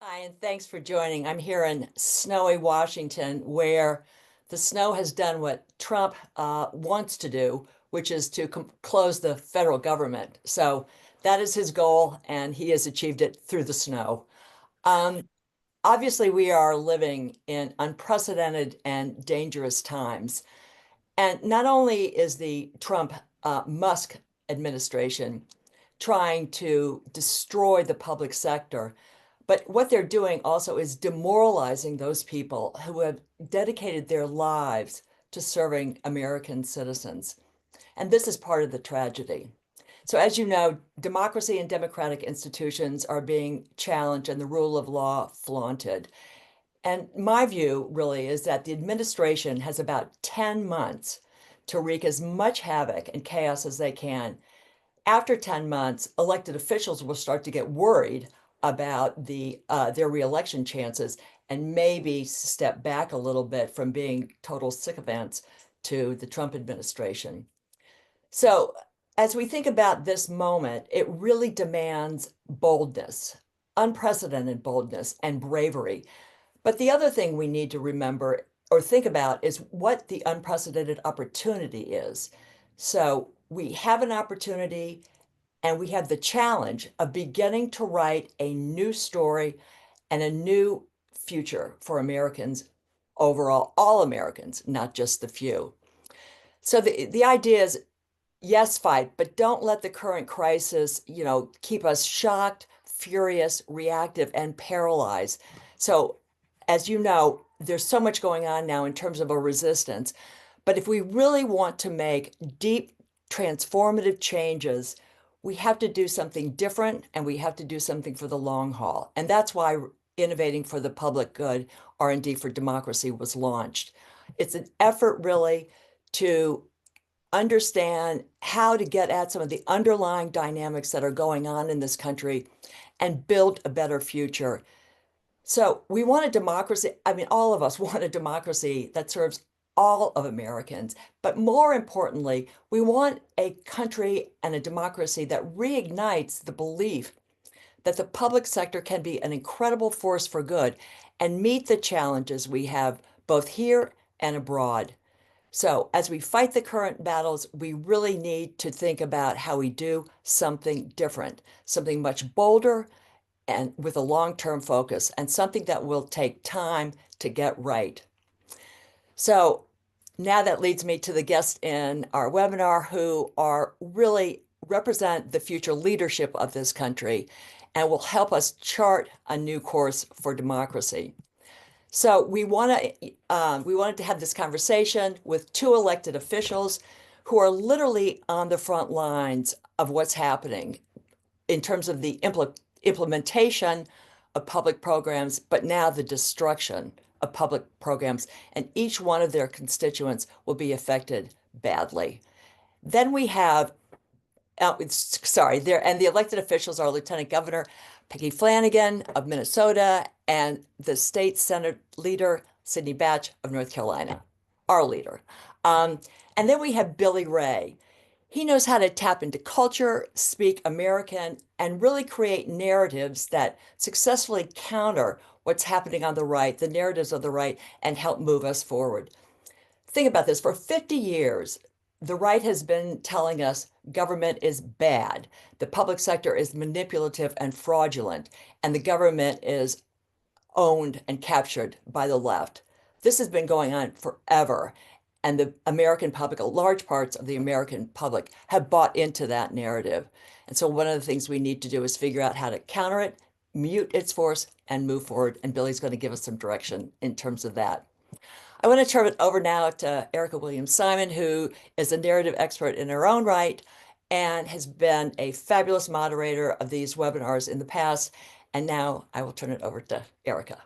Hi, and thanks for joining. I'm here in snowy Washington, where the snow has done what Trump wants to do, which is to close the federal government. So that is his goal, and he has achieved it through the snow. Um, Obviously, we are living in unprecedented and dangerous times. And not only is the Trump Musk administration trying to destroy the public sector, but what they're doing also is demoralizing those people who have dedicated their lives to serving American citizens. And this is part of the tragedy. So, as you know, democracy and democratic institutions are being challenged and the rule of law flaunted. And my view really is that the administration has about 10 months to wreak as much havoc and chaos as they can. After 10 months, elected officials will start to get worried about their reelection chances and maybe step back a little bit from being total sycophants to the Trump administration. So, as we think about this moment, it really demands boldness, unprecedented boldness and bravery. But the other thing we need to remember or think about is what the unprecedented opportunity is. So, we have an opportunity and we have the challenge of beginning to write a new story and a new future for Americans overall, all Americans, not just the few. So the idea is yes, fight, but don't let the current crisis, keep us shocked, furious, reactive, and paralyzed. So, as you know, there's so much going on now in terms of a resistance. But if we really want to make deep, transformative changes, we have to do something different and we have to do something for the long haul. And that's why Innovating for the Public Good, R&D for Democracy, was launched. It's an effort really to understand how to get at some of the underlying dynamics that are going on in this country and build a better future. So we want a democracy. I mean, all of us want a democracy that serves all of Americans. But more importantly, we want a country and a democracy that reignites the belief that the public sector can be an incredible force for good and meet the challenges we have both here and abroad. So, as we fight the current battles, we really need to think about how we do something different, something much bolder and with a long-term focus, and something that will take time to get right. So, now that leads me to the guests in our webinar who are really represent the future leadership of this country and will help us chart a new course for democracy. So we wanted to have this conversation with two elected officials who are literally on the front lines of what's happening in terms of the implementation of public programs, but now the destruction of public programs, and each one of their constituents will be affected badly. Then we have sorry, there and the elected officials are Lieutenant Governor Peggy Flanagan of Minnesota and the state Senate leader Sidney Batch of North Carolina, our leader. Um, and then we have Billy Ray. He knows how to tap into culture, speak American, and really create narratives that successfully counter what's happening on the right, the narratives of the right, and help move us forward. Think about this. For 50 years, the right has been telling us government is bad, the public sector is manipulative and fraudulent, and the government is owned and captured by the left. This has been going on forever. And the American public, large parts of the American public, have bought into that narrative. And so, one of the things we need to do is figure out how to counter it, mute its force, and move forward. And Billy's going to give us some direction in terms of that. I want to turn it over now to Erica Williams-Simon, who is a narrative expert in her own right and has been a fabulous moderator of these webinars in the past. And now I will turn it over to Erica.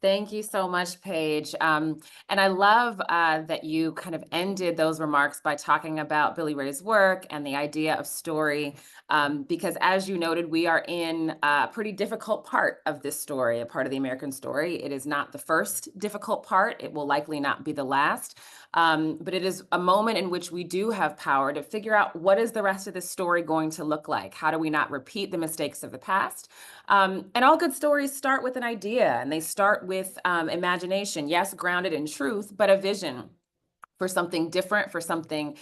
Thank you so much, Paige. And I love that you kind of ended those remarks by talking about Billy Ray's work and the idea of story, because as you noted, we are in a pretty difficult part of this story, a part of the American story. It is not the first difficult part. It will likely not be the last. But it is a moment in which we do have power to figure out what is the rest of this story going to look like? How do we not repeat the mistakes of the past? And all good stories start with an idea, and they start with imagination, yes, grounded in truth, but a vision for something different, for something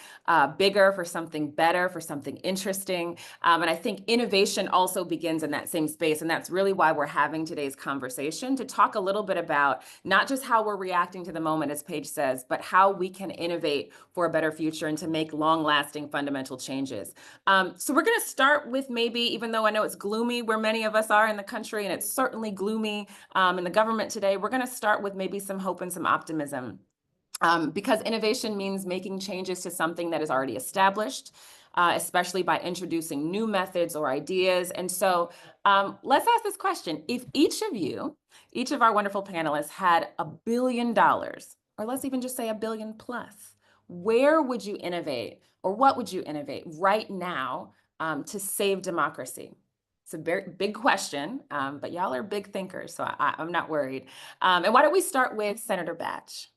bigger, for something better, for something interesting. And I think innovation also begins in that same space. And that's really why we're having today's conversation, to talk a little bit about not just how we're reacting to the moment, as Paige says, but how we can innovate for a better future and to make long lasting fundamental changes. So we're going to start with, maybe, even though I know it's gloomy where many of us are in the country, and it's certainly gloomy in the government today, we're going to start with maybe some hope and some optimism. Because innovation means making changes to something that is already established, especially by introducing new methods or ideas. And so let's ask this question. If each of you, each of our wonderful panelists, had $1 billion, or let's even just say $1 billion plus, where would you innovate, or what would you innovate right now to save democracy? It's a very big question, but y'all are big thinkers, so I'm not worried. And why don't we start with Senator Batch?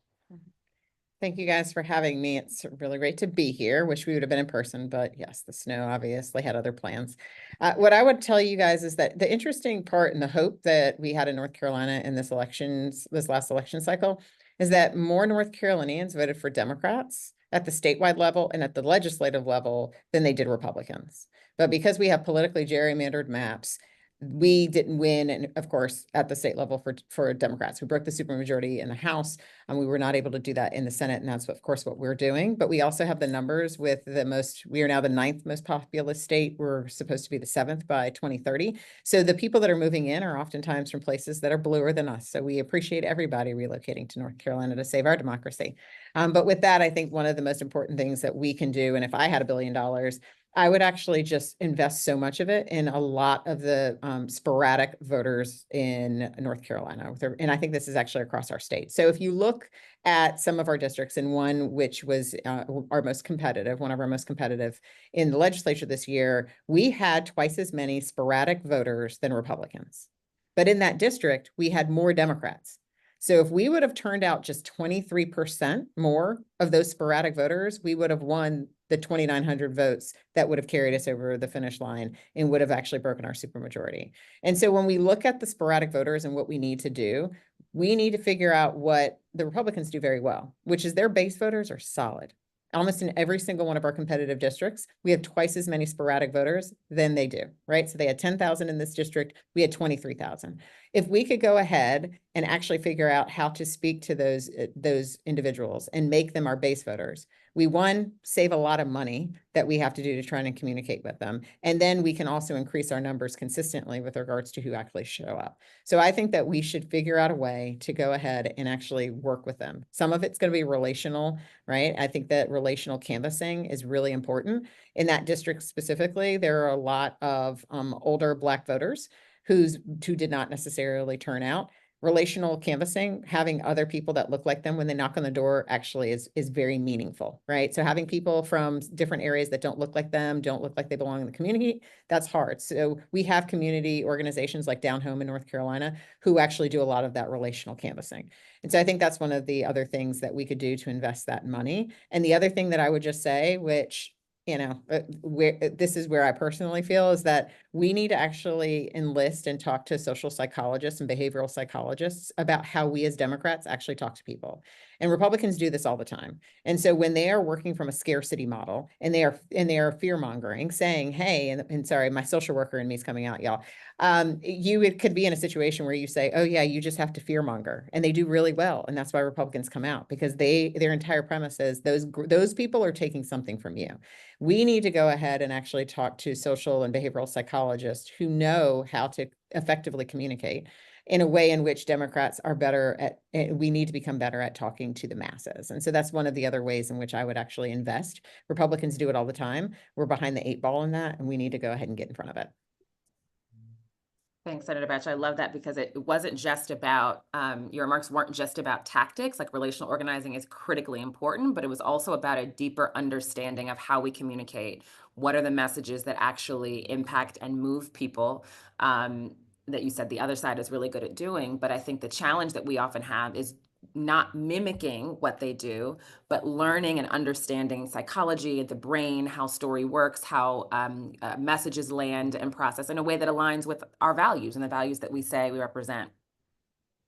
Thank you guys for having me. It's really great to be here. Wish we would have been in person, but yes, the snow obviously had other plans. What I would tell you guys is that the interesting part and the hope that we had in North Carolina in this last election cycle, is that more North Carolinians voted for Democrats at the statewide level and at the legislative level than they did Republicans. But because we have politically gerrymandered maps, we didn't win, and of course, at the state level for Democrats. We broke the supermajority in the House, and we were not able to do that in the Senate, and that's, of course, what we're doing. But we also have the numbers with we are now the 9th most populous state. We're supposed to be the 7th by 2030. So the people that are moving in are oftentimes from places that are bluer than us. So we appreciate everybody relocating to North Carolina to save our democracy. But with that, I think one of the most important things that we can do, and if I had $1 billion, I would actually just invest so much of it in a lot of the sporadic voters in North Carolina. And I think this is actually across our state. So if you look at some of our districts, and one which was one of our most competitive in the legislature this year, we had twice as many sporadic voters than Republicans. But in that district, we had more Democrats. So if we would have turned out just 23% more of those sporadic voters, we would have won the 2,900 votes that would have carried us over the finish line and would have actually broken our supermajority. And so when we look at the sporadic voters and what we need to do, we need to figure out what the Republicans do very well, which is their base voters are solid. Almost in every single one of our competitive districts, we have twice as many sporadic voters than they do, right? So they had 10,000 in this district, we had 23,000. If we could go ahead and actually figure out how to speak to those individuals and make them our base voters, we, one, save a lot of money that we have to do to try and communicate with them. And then we can also increase our numbers consistently with regards to who actually show up. So I think that we should figure out a way to go ahead and actually work with them. Some of it's going to be relational, right? I think that relational canvassing is really important. In that district specifically, there are a lot of older Black voters who did not necessarily turn out. Relational canvassing, having other people that look like them when they knock on the door, actually is very meaningful, right? So having people from different areas that don't look like them, don't look like they belong in the community, that's hard. So we have community organizations like Down Home in North Carolina who actually do a lot of that relational canvassing. And so I think that's one of the other things that we could do to invest that money. And the other thing that I would just say, which this is where I personally feel, is that we need to actually enlist and talk to social psychologists and behavioral psychologists about how we as Democrats actually talk to people. And Republicans do this all the time. And so when they are working from a scarcity model and they are fear mongering, saying, hey, and sorry, my social worker in me is coming out, y'all. It could be in a situation where you say, oh yeah, you just have to fear monger, and they do really well. And that's why Republicans come out, because their entire premise is those people are taking something from you. We need to go ahead and actually talk to social and behavioral psychologists who know how to effectively communicate in a way in which Democrats are better at. We need to become better at talking to the masses. And so that's one of the other ways in which I would actually invest. Republicans do it all the time. We're behind the 8 ball in that, and we need to go ahead and get in front of it. Thanks, Senator Batch. I love that, because it wasn't just about, your remarks weren't just about tactics. Like, relational organizing is critically important, but it was also about a deeper understanding of how we communicate. What are the messages that actually impact and move people? That you said the other side is really good at doing. But I think the challenge that we often have is not mimicking what they do, but learning and understanding psychology, the brain, how story works, how messages land and process in a way that aligns with our values and the values that we say we represent.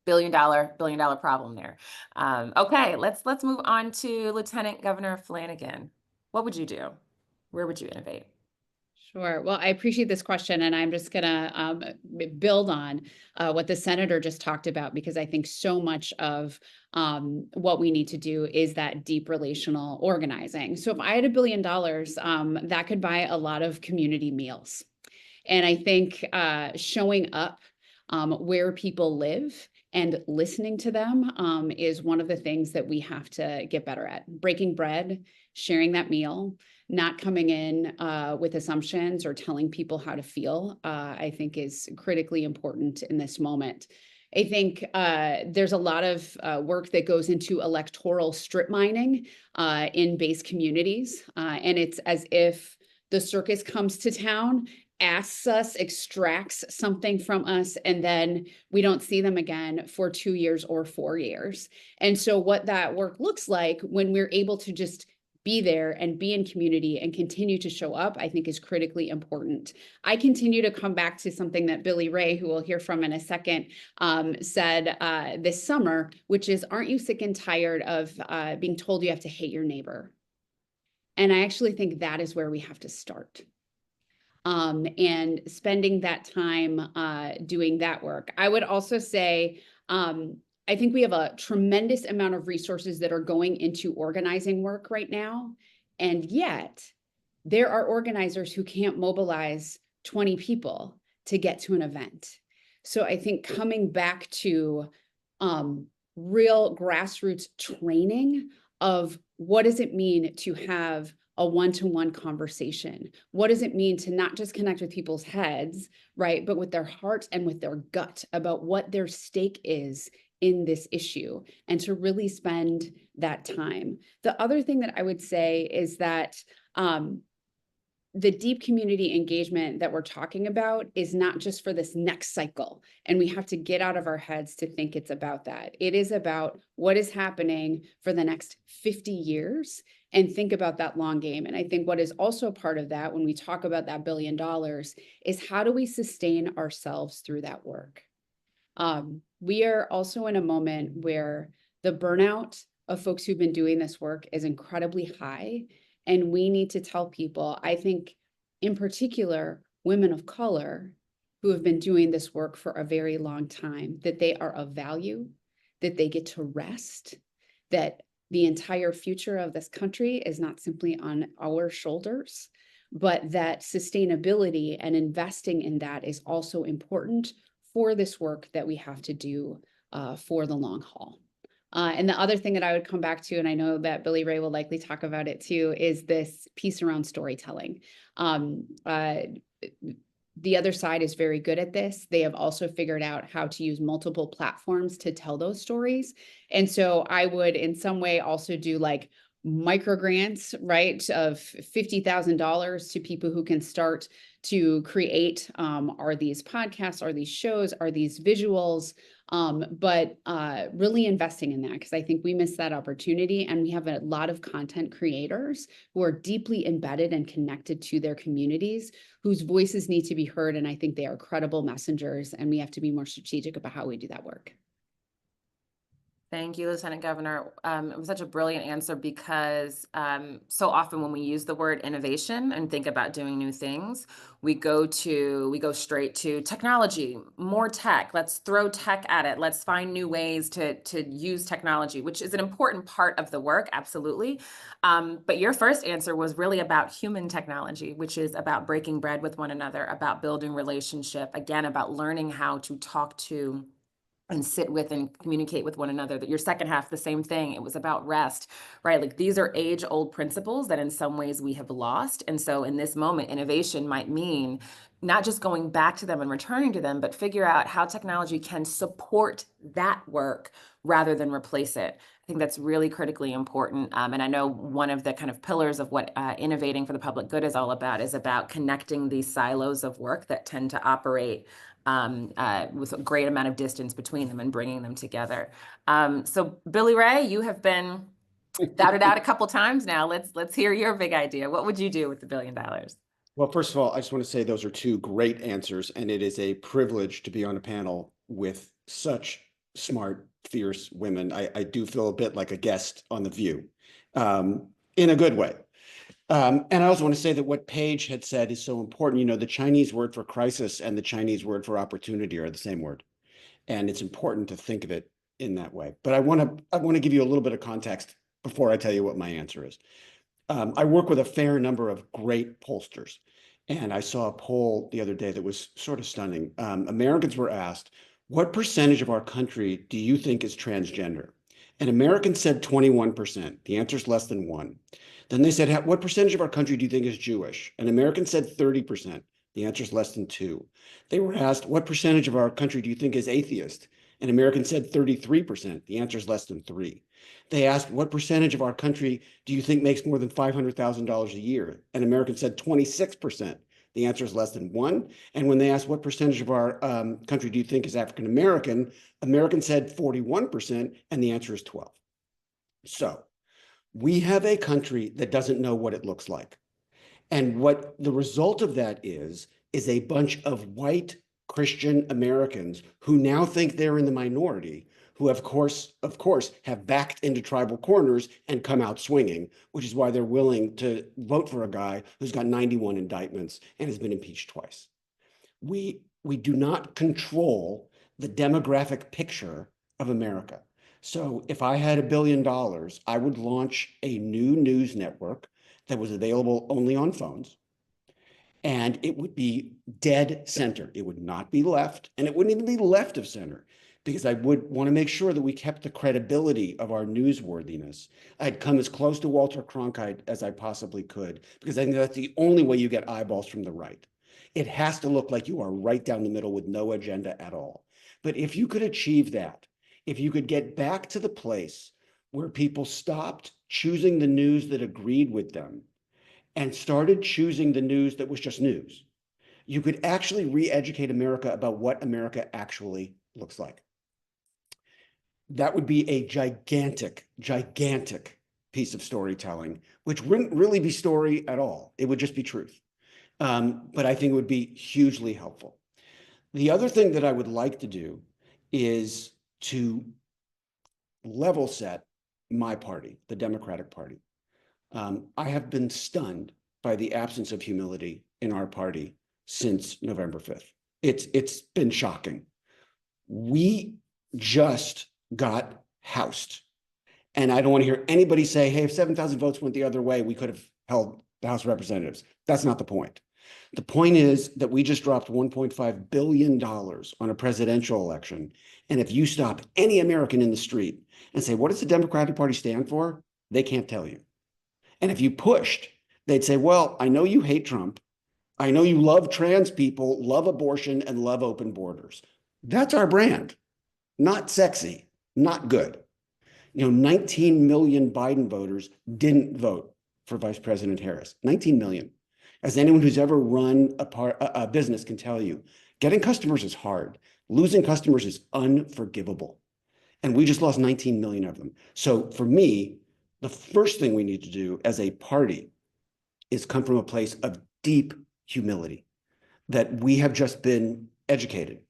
Billion dollar problem there. Okay, let's move on to Lieutenant Governor Flanagan. What would you do? Where would you innovate? Sure. Well, I appreciate this question, and I'm just going to build on what the senator just talked about, because I think so much of what we need to do is that deep relational organizing. So if I had $1 billion, that could buy a lot of community meals. And I think showing up where people live and listening to them is one of the things that we have to get better at. Breaking bread, sharing that meal, not coming in with assumptions or telling people how to feel, I think is critically important in this moment. I think there's a lot of work that goes into electoral strip mining in base communities. And it's as if the circus comes to town, asks us, extracts something from us, and then we don't see them again for 2 years or 4 years. And so what that work looks like when we're able to just be there and be in community and continue to show up, I think is critically important. I continue to come back to something that Billy Ray, who we'll hear from in a second, said this summer, which is, aren't you sick and tired of being told you have to hate your neighbor? And I actually think that is where we have to start. And spending that time doing that work. I would also say, I think we have a tremendous amount of resources that are going into organizing work right now. And yet there are organizers who can't mobilize 20 people to get to an event. So I think coming back to real grassroots training of what does it mean to have a one-to-one conversation? What does it mean to not just connect with people's heads, right, but with their hearts and with their gut about what their stake is in this issue, and to really spend that time. The other thing that I would say is that the deep community engagement that we're talking about is not just for this next cycle. And we have to get out of our heads to think it's about that. It is about what is happening for the next 50 years and think about that long game. And I think what is also part of that when we talk about that $1 billion is how do we sustain ourselves through that work? We are also in a moment where the burnout of folks who've been doing this work is incredibly high. And we need to tell people, I think in particular, women of color who have been doing this work for a very long time, that they are of value, that they get to rest, that the entire future of this country is not simply on our shoulders, but that sustainability and investing in that is also important for this work that we have to do for the long haul. And the other thing that I would come back to, and I know that Billy Ray will likely talk about it too, is this piece around storytelling. The other side is very good at this. They have also figured out how to use multiple platforms to tell those stories. And so I would in some way also do like micro grants, right, of $50,000 to people who can start to create, are these podcasts, are these shows, are these visuals, but really investing in that, because I think we missed that opportunity. And we have a lot of content creators who are deeply embedded and connected to their communities, whose voices need to be heard. And I think they are credible messengers, and we have to be more strategic about how we do that work. Thank you, Lieutenant Governor. It was such a brilliant answer, because so often when we use the word innovation and think about doing new things, we go straight to technology, more tech. Let's throw tech at it. Let's find new ways to use technology, which is an important part of the work, absolutely. But your first answer was really about human technology, which is about breaking bread with one another, about building relationship, again, about learning how to talk to and sit with and communicate with one another. That your second half, the same thing. It was about rest, right? Like these are age-old principles that in some ways we have lost. And so in this moment, innovation might mean not just going back to them and returning to them, but figure out how technology can support that work rather than replace it. think that's really critically important. And I know one of the kind of pillars of what innovating for the public good is all about is about connecting these silos of work that tend to operate with a great amount of distance between them and bringing them together. So Billy Ray, you have been touted out a couple times now. Let's hear your big idea. What would you do with the $1 billion? Well, first of all, I just want to say those are two great answers, and it is a privilege to be on a panel with such smart, fierce women. I do feel a bit like a guest on The View, in a good way. And I also want to say that what Paige had said is so important. You know, the Chinese word for crisis and the Chinese word for opportunity are the same word, and it's important to think of it in that way. But I want to give you a little bit of context before I tell you what my answer is. I work with a fair number of great pollsters, and I saw a poll the other day that was sort of stunning. Americans were asked, what percentage of our country do you think is transgender? And Americans said 21%. The answer is less than 1. Then they said, what percentage of our country do you think is Jewish? And Americans said 30%. The answer is less than 2. They were asked, what percentage of our country do you think is atheist? And Americans said 33%. The answer is less than 3. They asked, what percentage of our country do you think makes more than $500,000 a year? And Americans said 26%. The answer is less than 1. And when they asked, what percentage of our country do you think is African American? Americans said 41%, and the answer is 12. So we have a country that doesn't know what it looks like. And what the result of that is a bunch of white Christian Americans who now think they're in the minority, who of course have backed into tribal corners and come out swinging, which is why they're willing to vote for a guy who's got 91 indictments and has been impeached twice. We do not control the demographic picture of America. So if I had $1 billion, I would launch a new news network that was available only on phones. And it would be dead center. It would not be left, and it wouldn't even be left of center, because I would want to make sure that we kept the credibility of our newsworthiness. I'd come as close to Walter Cronkite as I possibly could, because I think that's the only way you get eyeballs from the right. It has to look like you are right down the middle with no agenda at all. But if you could achieve that, if you could get back to the place where people stopped choosing the news that agreed with them and started choosing the news that was just news, you could actually re-educate America about what America actually looks like. That would be a gigantic, gigantic piece of storytelling, which wouldn't really be story at all. It would just be truth. But I think it would be hugely helpful. The other thing that I would like to do is to level set my party, the Democratic Party. I have been stunned by the absence of humility in our party since November 5th. It's been shocking. We just got housed. And I don't want to hear anybody say, hey, if 7,000 votes went the other way, we could have held the House of Representatives. That's not the point. The point is that we just dropped $1.5 billion on a presidential election. And if you stop any American in the street and say, what does the Democratic Party stand for? They can't tell you. And if you pushed, they'd say, well, I know you hate Trump. I know you love trans people, love abortion, and love open borders. That's our brand. Not sexy, not good. 19 million Biden voters didn't vote for Vice President Harris. 19 million. As anyone who's ever run a business can tell you, getting customers is hard. Losing customers is unforgivable. And we just lost 19 million of them. So for me, the first thing we need to do as a party is come from a place of deep humility, that we have just been educated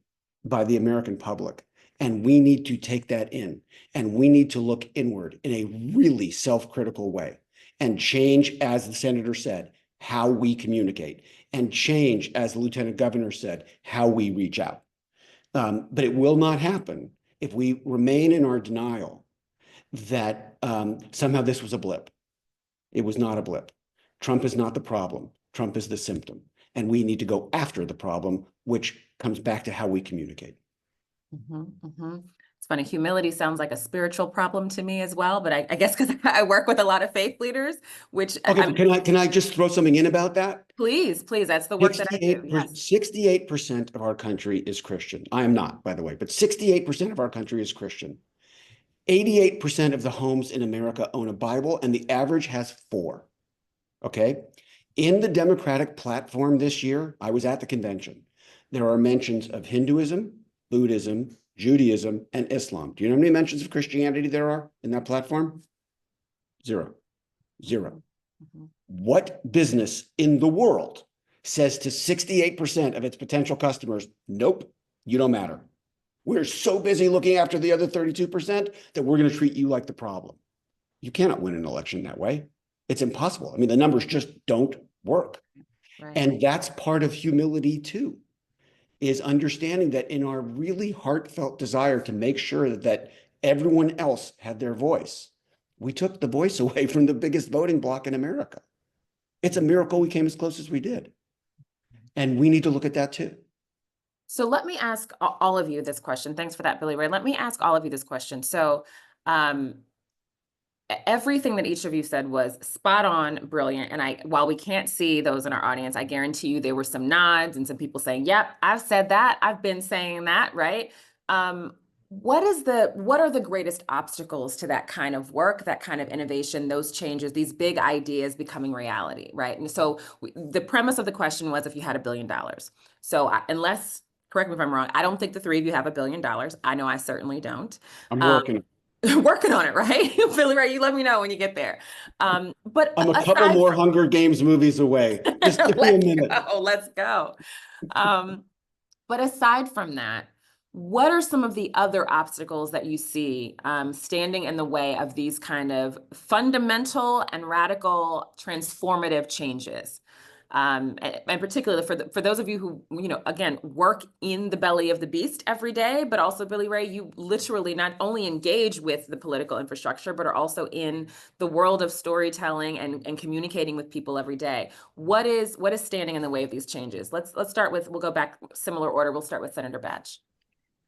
by the American public. And we need to take that in, and we need to look inward in a really self-critical way and change, as the senator said, how we communicate, and change, as the lieutenant governor said, how we reach out. But it will not happen if we remain in our denial that somehow this was a blip. It was not a blip. Trump is not the problem. Trump is the symptom. And we need to go after the problem, which comes back to how we communicate. It's funny, humility sounds like a spiritual problem to me as well, but I guess because I work with a lot of faith leaders, which okay, can I just throw something in about that? Please, that's the work that I do. Yes. 68% of our country is Christian. I am not, by the way, but 68% of our country is Christian. 88% of the homes in America own a Bible, and the average has 4. Okay. In the Democratic platform this year, I was at the convention. There are mentions of Hinduism, Buddhism, Judaism, and Islam. Do you know how many mentions of Christianity there are in that platform? 0. 0. Mhm. What business in the world says to 68% of its potential customers, nope, you don't matter. We're so busy looking after the other 32% that we're going to treat you like the problem. You cannot win an election that way. It's impossible. I mean, the numbers just don't work. Right. And that's part of humility too, is understanding that in our really heartfelt desire to make sure that everyone else had their voice, we took the voice away from the biggest voting bloc in America. It's a miracle we came as close as we did. And we need to look at that too. So let me ask all of you this question. Thanks for that, Billy Ray. Let me ask all of you this question. So everything that each of you said was spot on, brilliant. And while we can't see those in our audience, I guarantee you there were some nods and some people saying, yep, I've said that. I've been saying that, right? What are the greatest obstacles to that kind of work, that kind of innovation, those changes, these big ideas becoming reality, right? And so the premise of the question was if you had $1 billion. So unless, correct me if I'm wrong, I don't think the three of you have $1 billion. I know I certainly don't. I'm working. Working on it, right? Billy Ray, you let me know when you get there. But I'm a couple more Hunger Games movies away. Just give me a minute. Let's go. But aside from that, what are some of the other obstacles that you see standing in the way of these kind of fundamental and radical transformative changes? And particularly for those of you who, again, work in the belly of the beast every day, but also, Billy Ray, you literally not only engage with the political infrastructure, but are also in the world of storytelling and communicating with people every day. What is standing in the way of these changes? Let's start with, we'll go back similar order. We'll start with Senator Batch.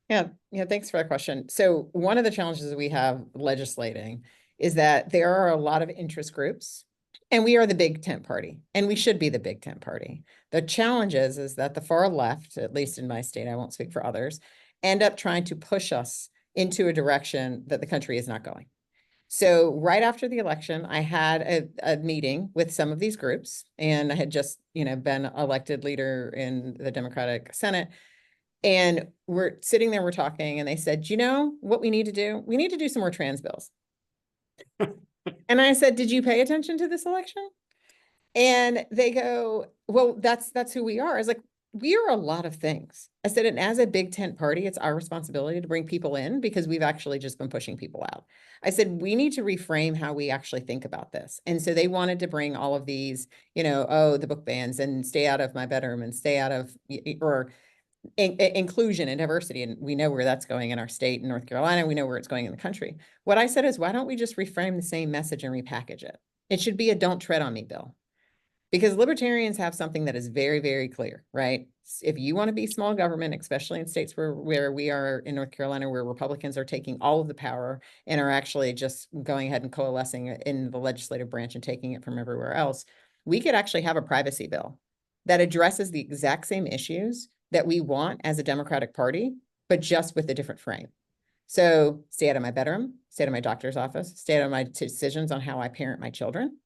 Yeah, thanks for that question. So one of the challenges we have legislating is that there are a lot of interest groups, and we are the big tent party, and we should be the big tent party. The challenge is that the far left, at least in my state, I won't speak for others, end up trying to push us into a direction that the country is not going. So right after the election, I had a meeting with some of these groups, and I had just, been elected leader in the Democratic Senate. And we're sitting there, we're talking, and they said, what we need to do? We need to do some more trans bills. And I said, did you pay attention to this election? And they go, well, that's who we are. I was like, we are a lot of things. I said, and as a big tent party, it's our responsibility to bring people in because we've actually just been pushing people out. I said, we need to reframe how we actually think about this. And so they wanted to bring all of these, the book bans and stay out of my bedroom and stay out of, or inclusion and diversity. And we know where that's going in our state in North Carolina. We know where it's going in the country. What I said is, why don't we just reframe the same message and repackage it? It should be a don't tread on me bill. Because libertarians have something that is very, very clear, right? If you want to be small government, especially in states where we are in North Carolina, where Republicans are taking all of the power and are actually just going ahead and coalescing in the legislative branch and taking it from everywhere else, we could actually have a privacy bill that addresses the exact same issues that we want as a Democratic Party, but just with a different frame. So stay out of my bedroom, stay out of my doctor's office, stay out of my decisions on how I parent my children.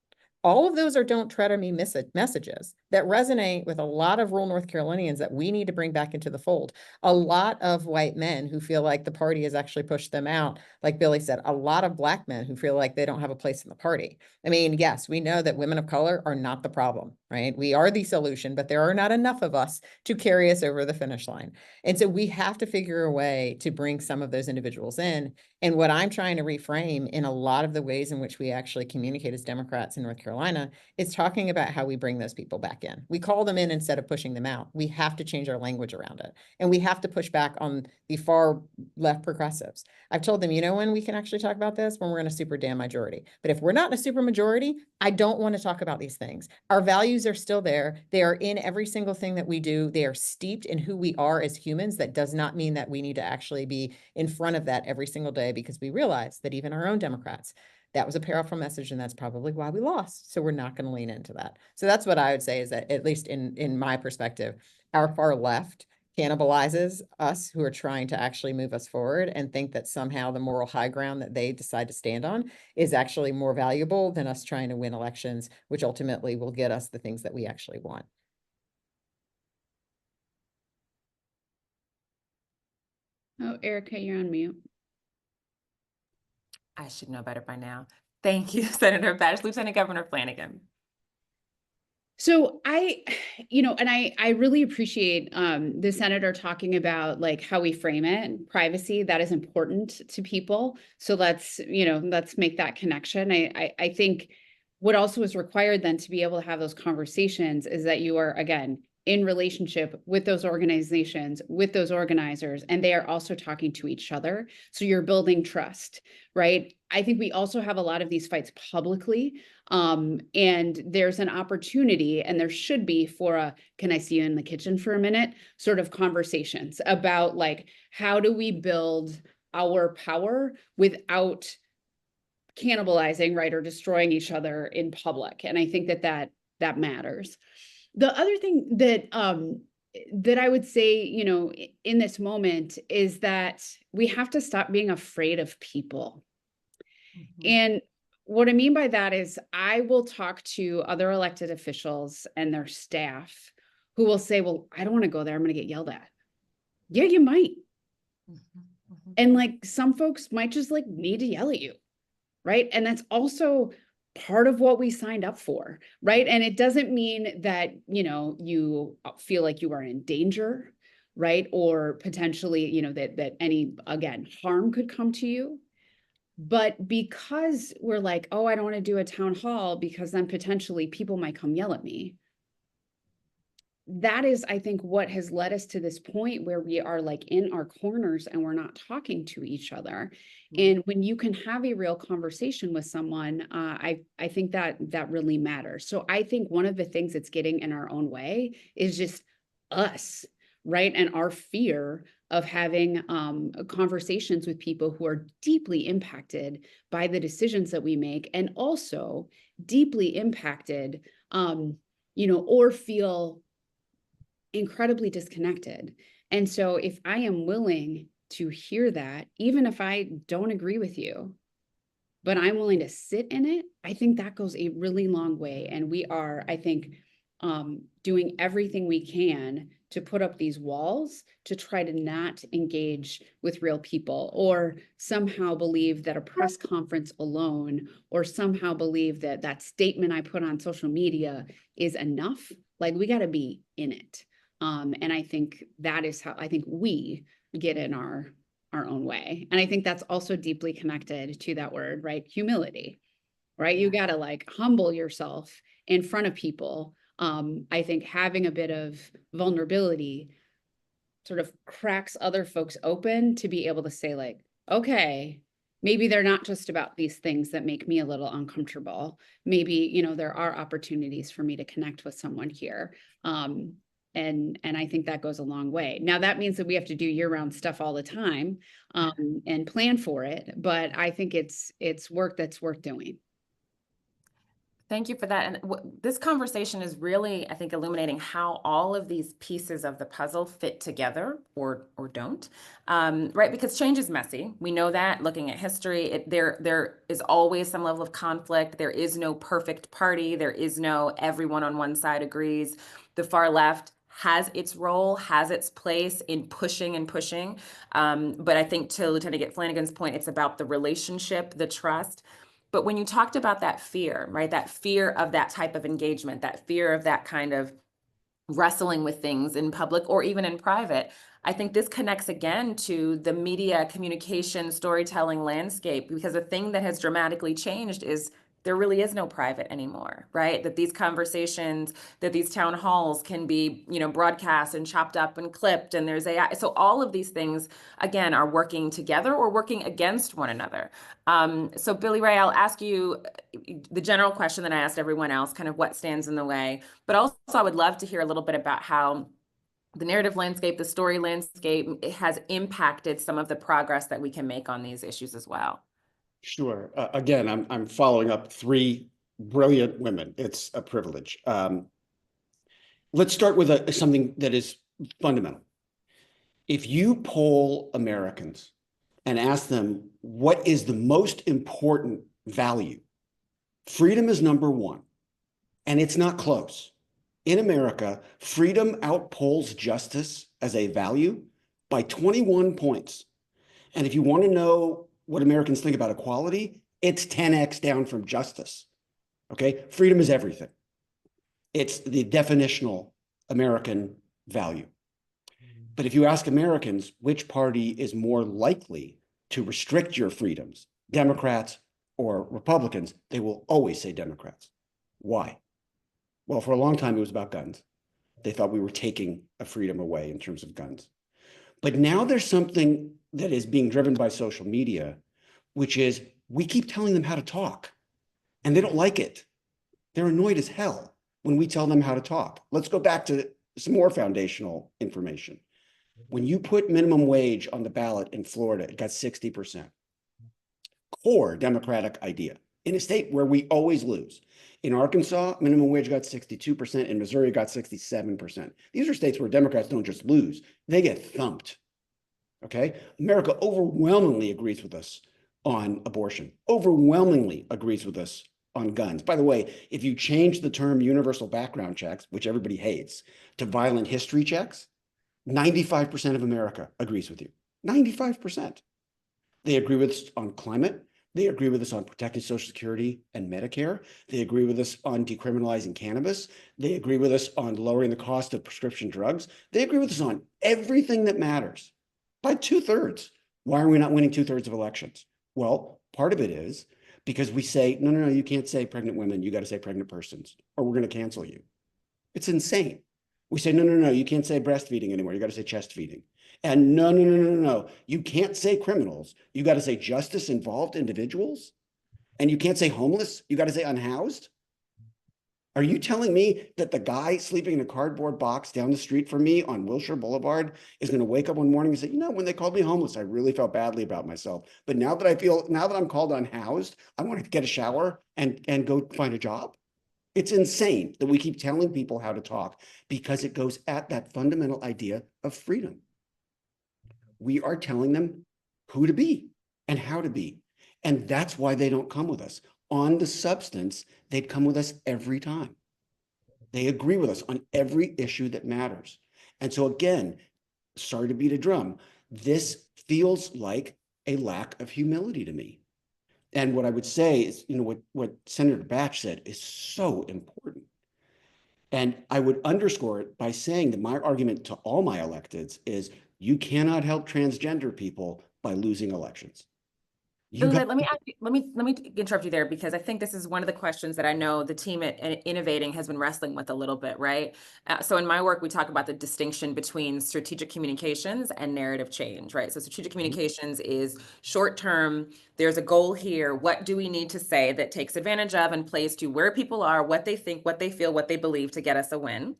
All of those are don't tread on me messages that resonate with a lot of rural North Carolinians that we need to bring back into the fold. A lot of white men who feel like the party has actually pushed them out. Like Billy said, a lot of Black men who feel like they don't have a place in the party. I mean, yes, we know that women of color are not the problem, right? We are the solution, but there are not enough of us to carry us over the finish line. And so we have to figure a way to bring some of those individuals in. And what I'm trying to reframe in a lot of the ways in which we actually communicate as Democrats in North Carolina is talking about how we bring those people back in. We call them in instead of pushing them out. We have to change our language around it. And we have to push back on the far left progressives. I've told them, when we can actually talk about this? When we're in a super damn majority. But if we're not in a super majority, I don't want to talk about these things. Our values are still there. They are in every single thing that we do. They are steeped in who we are as humans. That does not mean that we need to actually be in front of that every single day, because we realize that even our own Democrats, that was a powerful message, and that's probably why we lost. So we're not going to lean into that. So that's what I would say is that, at least in my perspective, our far left cannibalizes us who are trying to actually move us forward and think that somehow the moral high ground that they decide to stand on is actually more valuable than us trying to win elections, which ultimately will get us the things that we actually want. Oh, Erica, you're on mute. I should know better by now. Thank you, Senator Bash. Lieutenant Governor Flanagan. So and I really appreciate the senator talking about like how we frame it, privacy, that is important to people. So let's make that connection. I think what also is required then to be able to have those conversations is that you are, again, in relationship with those organizations, with those organizers, and they are also talking to each other. So you're building trust, right? I think we also have a lot of these fights publicly. And there's an opportunity, and there should be, for a, can I see you in the kitchen for a minute, sort of conversations about like, how do we build our power without cannibalizing, right, or destroying each other in public. And I think that matters. The other thing that I would say, in this moment is that we have to stop being afraid of people. Mm-hmm. And what I mean by that is I will talk to other elected officials and their staff who will say, well, I don't want to go there. I'm going to get yelled at. Yeah, you might. Mm-hmm. Mm-hmm. And like some folks might just like need to yell at you. Right. And that's also part of what we signed up for. Right. And it doesn't mean that, you feel like you are in danger. Right. Or potentially, that any, again, harm could come to you. But because we're like, oh, I don't want to do a town hall because then potentially people might come yell at me. That is, I think, what has led us to this point where we are like in our corners and we're not talking to each other. Mm-hmm. And when you can have a real conversation with someone, I think that really matters. So I think one of the things that's getting in our own way is just us, right? And our fear of having conversations with people who are deeply impacted by the decisions that we make, and also deeply impacted, or feel incredibly disconnected. And so if I am willing to hear that, even if I don't agree with you, but I'm willing to sit in it, I think that goes a really long way. And we are, I think, doing everything we can to put up these walls to try to not engage with real people, or somehow believe that a press conference alone, or somehow believe that that statement I put on social media is enough. Like, we got to be in it. And I think that is how I think we get in our own way. And I think that's also deeply connected to that word, right? Humility, right? You got to like humble yourself in front of people. I think having a bit of vulnerability sort of cracks other folks open to be able to say like, okay, maybe they're not just about these things that make me a little uncomfortable. Maybe, there are opportunities for me to connect with someone here. And I think that goes a long way. Now, that means that we have to do year-round stuff all the time, and plan for it. But I think it's work that's worth doing. Thank you for that. And this conversation is really, I think, illuminating how all of these pieces of the puzzle fit together or don't, right? Because change is messy. We know that, looking at history, there is always some level of conflict. There is no perfect party. There is no everyone on one side agrees. The far left has its role, has its place in pushing and pushing. But I think, to Lieutenant Flanagan's point, it's about the relationship, the trust. But when you talked about that fear, right, that fear of that type of engagement, that fear of that kind of wrestling with things in public or even in private, I think this connects again to the media communication storytelling landscape, because the thing that has dramatically changed is there really is no private anymore, right? That these conversations, that these town halls can be, broadcast and chopped up and clipped, and there's AI. So all of these things, again, are working together or working against one another. So Billy Ray, I'll ask you the general question that I asked everyone else, kind of what stands in the way, but also I would love to hear a little bit about how the narrative landscape, the story landscape, has impacted some of the progress that we can make on these issues as well. Sure. Again, I'm following up 3 brilliant women. It's a privilege. Let's start with something that is fundamental. If you poll Americans and ask them, what is the most important value? Freedom is number one, and it's not close. In America, freedom outpolls justice as a value by 21 points. And if you want to know what Americans think about equality, it's 10x down from justice. Okay? Freedom is everything. It's the definitional American value. But if you ask Americans which party is more likely to restrict your freedoms, Democrats or Republicans, they will always say Democrats. Why? Well, for a long time, it was about guns. They thought we were taking a freedom away in terms of guns. But now there's something that is being driven by social media, which is we keep telling them how to talk, and they don't like it. They're annoyed as hell when we tell them how to talk. Let's go back to some more foundational information. When you put minimum wage on the ballot in Florida, it got 60%. Core Democratic idea in a state where we always lose. In Arkansas, minimum wage got 62%. In Missouri, it got 67%. These are states where Democrats don't just lose, they get thumped. Okay? America overwhelmingly agrees with us on abortion, overwhelmingly agrees with us on guns. By the way, if you change the term universal background checks, which everybody hates, to violent history checks, 95% of America agrees with you. 95%. They agree with us on climate. They agree with us on protecting Social Security and Medicare. They agree with us on decriminalizing cannabis. They agree with us on lowering the cost of prescription drugs. They agree with us on everything that matters by 2/3. Why are we not winning 2/3 of elections? Well, part of it is because we say, no, no, no, you can't say pregnant women. You got to say pregnant persons, or we're going to cancel you. It's insane. We say, no, no, no, you can't say breastfeeding anymore. You got to say chest feeding. And no, no, no, no, no, you can't say criminals. You got to say justice involved individuals. And you can't say homeless. You got to say unhoused. Are you telling me that the guy sleeping in a cardboard box down the street from me on Wilshire Boulevard is going to wake up one morning and say, you know, when they called me homeless, I really felt badly about myself. But now that I'm called unhoused, I want to get a shower and go find a job? It's insane that we keep telling people how to talk because it goes at that fundamental idea of freedom. We are telling them who to be and how to be. And that's why they don't come with us. On the substance, they'd come with us every time. They agree with us on every issue that matters. And so again, sorry to beat a drum, this feels like a lack of humility to me. And what I would say is, you know, what Senator Batch said is so important. And I would underscore it by saying that my argument to all my electeds is you cannot help transgender people by losing elections. Billy, let me interrupt you there because I think this is one of the questions that I know the team at Innovating has been wrestling with a little bit, right? So in my work, we talk about the distinction between strategic communications and narrative change, right? So strategic communications is short term. There's a goal here. What do we need to say that takes advantage of and plays to where people are, what they think, what they feel, what they believe to get us a win?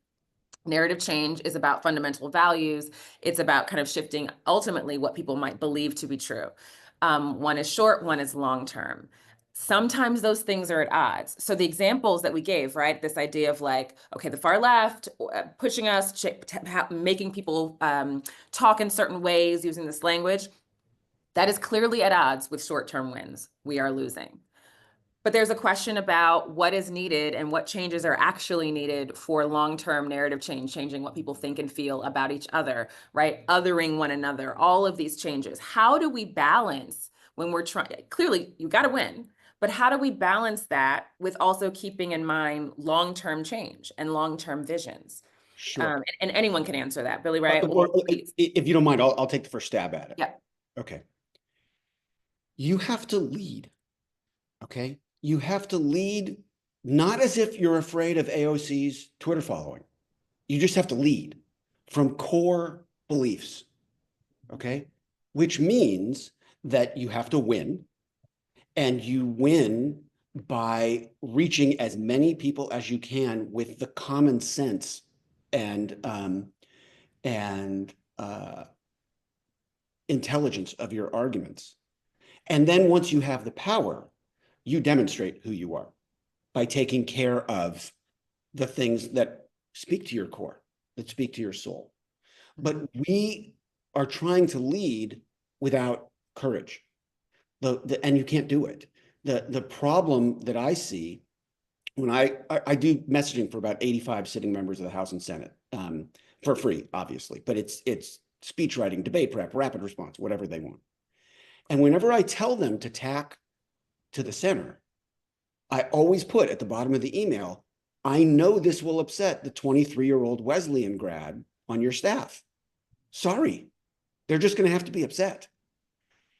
Narrative change is about fundamental values. It's about kind of shifting ultimately what people might believe to be true. One is short, one is long term. Sometimes those things are at odds. So the examples that we gave, right? This idea of like, okay, the far left pushing us, making people talk in certain ways using this language, that is clearly at odds with short-term wins. We are losing. But there's a question about what is needed and what changes are actually needed for long-term narrative change, changing what people think and feel about each other, right? Othering one another, all of these changes. How do we balance when we're trying, clearly you got to win, but how do we balance that with also keeping in mind long-term change and long-term visions? Sure. And anyone can answer that, Billy, right? If you don't mind, I'll take the first stab at it. Yeah. Okay. You have to lead. Okay. You have to lead not as if you're afraid of AOC's Twitter following. You just have to lead from core beliefs. Okay. Which means that you have to win, and you win by reaching as many people as you can with the common sense and intelligence of your arguments. And then once you have the power, you demonstrate who you are by taking care of the things that speak to your core, that speak to your soul. But we are trying to lead without courage. And you can't do it. The problem that I see when I do messaging for about 85 sitting members of the House and Senate, for free, obviously, but it's speech writing, debate prep, rapid response, whatever they want. And whenever I tell them to tack to the center, I always put at the bottom of the email, I know this will upset the 23-year-old Wesleyan grad on your staff. Sorry, they're just going to have to be upset.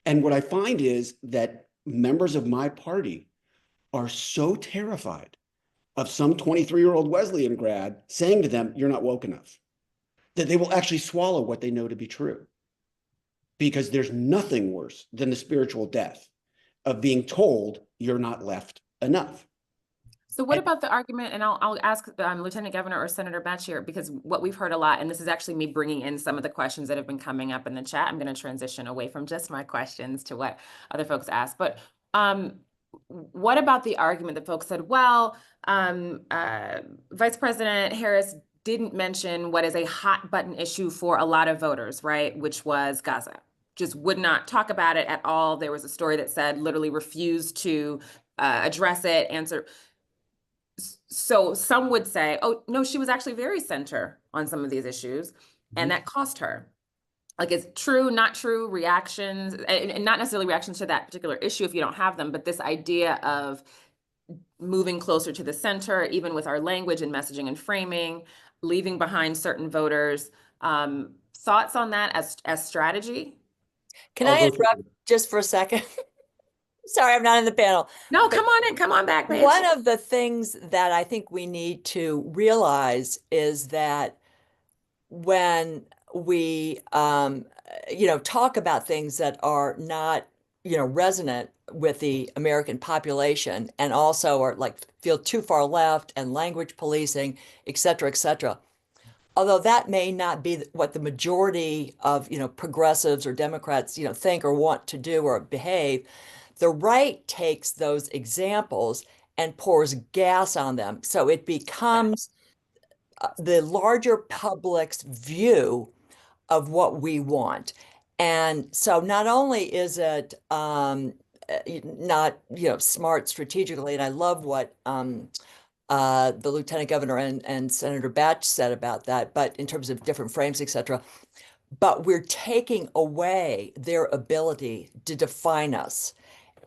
And what I find is that members of my party are so terrified of some 23-year-old Wesleyan grad saying to them, you're not woke enough, that they will actually swallow what they know to be true. Because there's nothing worse than the spiritual death of being told you're not left enough. So what about the argument, and I'll ask Lieutenant Governor or Senator Batch here, because what we've heard a lot, and this is actually me bringing in some of the questions that have been coming up in the chat. I'm going to transition away from just my questions to what other folks asked. But what about the argument that folks said, well, Vice President Harris didn't mention what is a hot button issue for a lot of voters, right? Which was Gaza. Just would not talk about it at all. There was a story that said literally refused to address it, answer. So some would say, oh, no, she was actually very center on some of these issues, and that cost her. Like, it's true, not true, reactions, and not necessarily reactions to that particular issue if you don't have them, but this idea of moving closer to the center, even with our language and messaging and framing, leaving behind certain voters. Thoughts on that as strategy? Can I interrupt just for a second? Sorry, I'm not in the panel. No, come on in, come on back, Paige. One of the things that I think we need to realize is that when we, talk about things that are not, resonant with the American population, and also are like feel too far left and language policing, et cetera, although that may not be what the majority of, progressives or Democrats, think or want to do or behave, the right takes those examples and pours gas on them. So it becomes the larger public's view of what we want. And so not only is it not, smart strategically, and I love what the Lieutenant Governor and Senator Batch said about that, but in terms of different frames, et cetera, but we're taking away their ability to define us.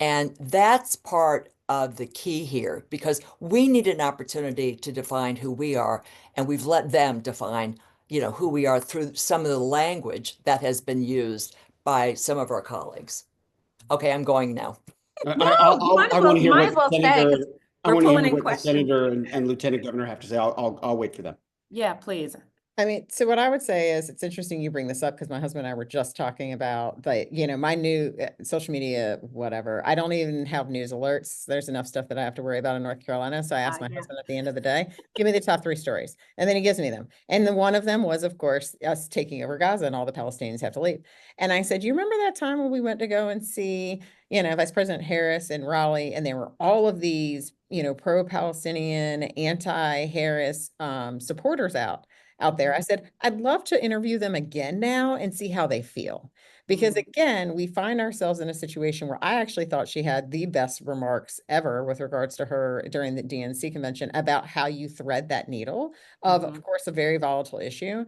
And that's part of the key here, because we need an opportunity to define who we are, and we've let them define, who we are through some of the language that has been used by some of our colleagues. Okay, I'm going now. I want to hear what the senator, I want to hear what the senator and Lieutenant Governor have to say. I'll wait for them. Yeah, please. I mean, so what I would say is it's interesting you bring this up, because my husband and I were just talking about my new social media, whatever. I don't even have news alerts. There's enough stuff that I have to worry about in North Carolina. So I asked my husband at the end of the day, give me the top 3 stories. And then he gives me them. And then one of them was, of course, us taking over Gaza and all the Palestinians have to leave. And I said, you remember that time when we went to go and see, Vice President Harris in Raleigh, and there were all of these, pro-Palestinian, anti-Harris supporters out there. I said, I'd love to interview them again now and see how they feel. Because again, we find ourselves in a situation where I actually thought she had the best remarks ever with regards to her during the DNC convention about how you thread that needle of course, a very volatile issue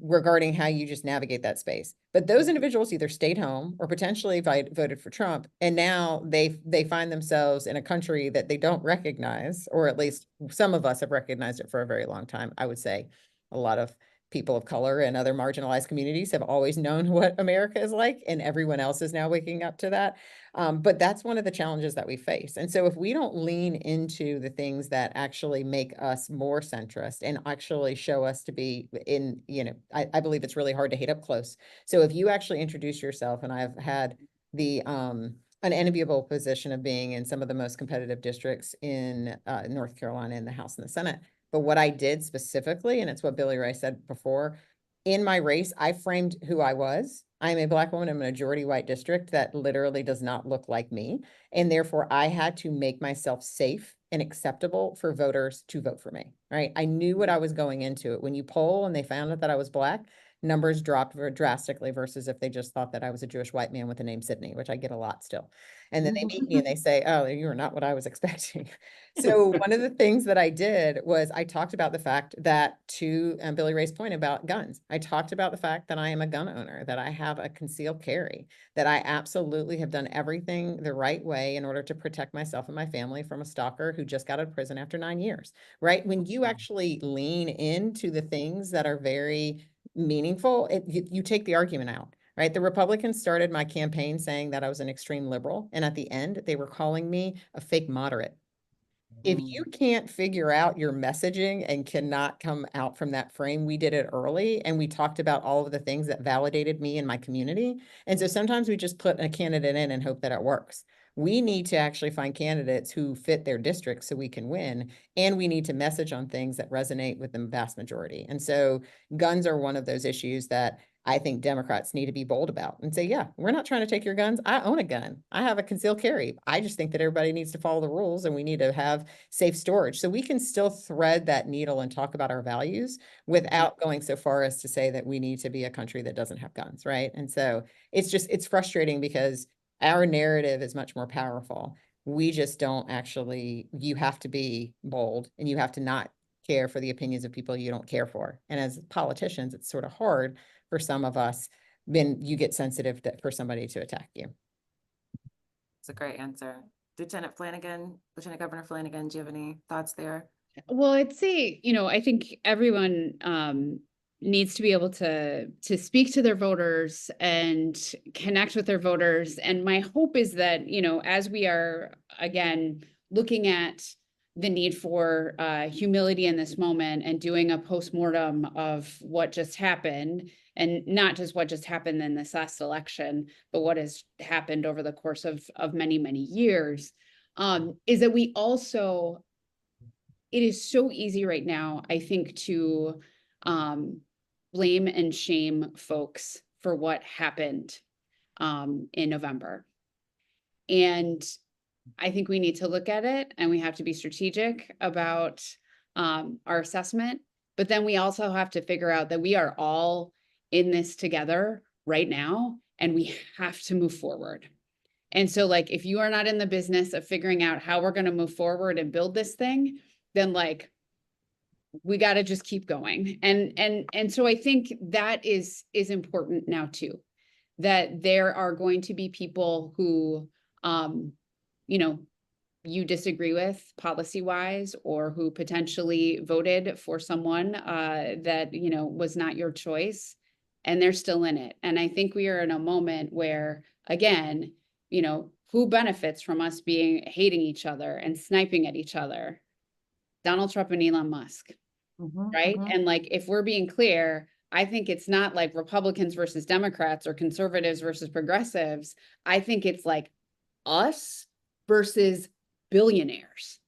regarding how you just navigate that space. But those individuals either stayed home or potentially voted for Trump. And now they find themselves in a country that they don't recognize, or at least some of us have recognized it for a very long time. I would say a lot of people of color and other marginalized communities have always known what America is like, and everyone else is now waking up to that. But that's one of the challenges that we face. And so if we don't lean into the things that actually make us more centrist and actually show us to be in, I believe it's really hard to hate up close. So if you actually introduce yourself, and I've had the an enviable position of being in some of the most competitive districts in North Carolina in the House and the Senate. But what I did specifically, and it's what Billy Ray said before, in my race, I framed who I was. I'm a Black woman in a majority white district that literally does not look like me. And therefore, I had to make myself safe and acceptable for voters to vote for me, right? I knew what I was going into it. When you poll and they found out that I was Black, numbers dropped drastically versus if they just thought that I was a Jewish white man with the name Sydney, which I get a lot still. And then they meet me and they say, oh, you are not what I was expecting. So one of the things that I did was I talked about the fact that, to Billy Ray's point about guns, I talked about the fact that I am a gun owner, that I have a concealed carry, that I absolutely have done everything the right way in order to protect myself and my family from a stalker who just got out of prison after 9 years, right? When you actually lean into the things that are very meaningful, you take the argument out. Right. The Republicans started my campaign saying that I was an extreme liberal. And at the end, they were calling me a fake moderate. If you can't figure out your messaging and cannot come out from that frame, we did it early and we talked about all of the things that validated me and my community. And so sometimes we just put a candidate in and hope that it works. We need to actually find candidates who fit their district so we can win. And we need to message on things that resonate with the vast majority. And so guns are one of those issues that I think Democrats need to be bold about and say, yeah, we're not trying to take your guns. I own a gun. I have a concealed carry. I just think that everybody needs to follow the rules and we need to have safe storage. So we can still thread that needle and talk about our values without going so far as to say that we need to be a country that doesn't have guns, right? And so it's frustrating because our narrative is much more powerful. We just don't actually, you have to be bold and you have to not care for the opinions of people you don't care for. And as politicians, it's sort of hard for some of us when you get sensitive for somebody to attack you. It's a great answer. Lieutenant Governor Flanagan, do you have any thoughts there? Well, I'd say, I think everyone needs to be able to speak to their voters and connect with their voters. And my hope is that, as we are, again, looking at the need for humility in this moment and doing a postmortem of what just happened, and not just what just happened in this last election, but what has happened over the course of many, many years, is that we also, it is so easy right now, I think, to blame and shame folks for what happened in November. And I think we need to look at it and we have to be strategic about our assessment. But then we also have to figure out that we are all in this together right now and we have to move forward. And so, like, if you are not in the business of figuring out how we're going to move forward and build this thing, then like we got to just keep going. And so I think that is important now too, that there are going to be people who you disagree with policy wise, or who potentially voted for someone that was not your choice, and they're still in it. And I think we are in a moment where, again, who benefits from us hating each other and sniping at each other? Donald Trump and Elon Musk, right? And like, if we're being clear, I think it's not like Republicans versus Democrats or conservatives versus progressives. I think it's like us versus billionaires,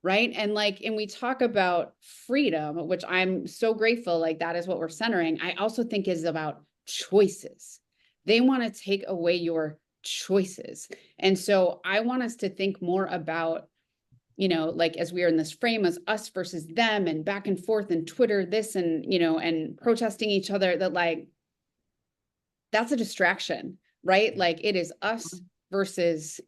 right? And we talk about freedom, which I'm so grateful, like that is what we're centering. I also think is about choices. They want to take away your choices. And so I want us to think more about, like, as we are in this frame as us versus them and back and forth and Twitter this and, and protesting each other, that like, that's a distraction, right? Like, it is us versus,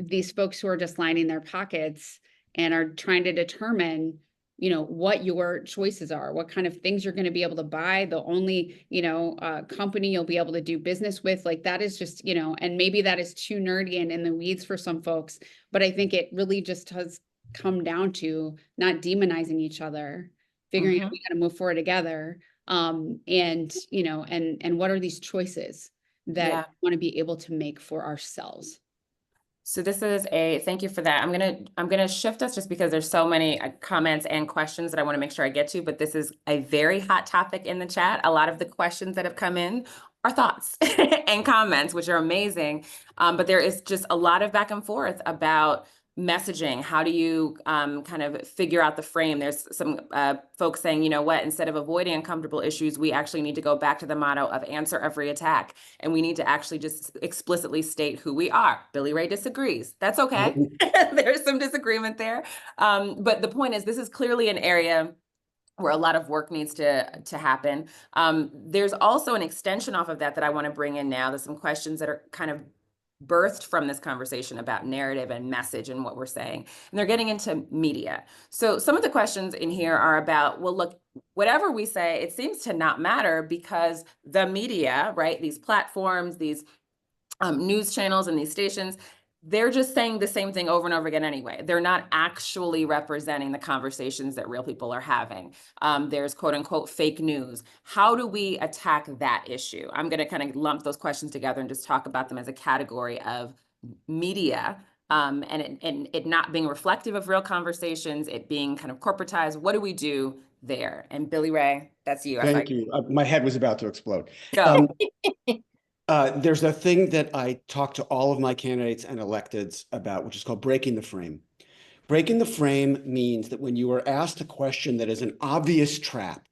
these folks who are just lining their pockets and are trying to determine, what your choices are, what kind of things you're going to be able to buy, the only, company you'll be able to do business with. Like, that is just, and maybe that is too nerdy and in the weeds for some folks, but I think it really just has come down to not demonizing each other, figuring out we got to move forward together. And what are these choices that we want to be able to make for ourselves? So this is thank you for that. I'm gonna shift us just because there's so many comments and questions that I want to make sure I get to, but this is a very hot topic in the chat. A lot of the questions that have come in are thoughts and comments, which are amazing. But there is just a lot of back and forth about messaging. How do you kind of figure out the frame? There's some folks saying, you know what, instead of avoiding uncomfortable issues, we actually need to go back to the motto of answer every attack. And we need to actually just explicitly state who we are. Billy Ray disagrees. That's okay. There's some disagreement there. But the point is, this is clearly an area where a lot of work needs to happen. There's also an extension off of that that I want to bring in now. There's some questions that are kind of birthed from this conversation about narrative and message and what we're saying. And they're getting into media. So some of the questions in here are about, well, look, whatever we say, it seems to not matter because the media, right, these platforms, these news channels and these stations, they're just saying the same thing over and over again anyway. They're not actually representing the conversations that real people are having. There's quote unquote fake news. How do we attack that issue? I'm going to kind of lump those questions together and just talk about them as a category of media, and it not being reflective of real conversations, it being kind of corporatized. What do we do there? And Billy Ray, that's you. Thank you. My head was about to explode. Go. There's a thing that I talk to all of my candidates and electeds about, which is called breaking the frame. Breaking the frame means that when you are asked a question that is an obvious trap,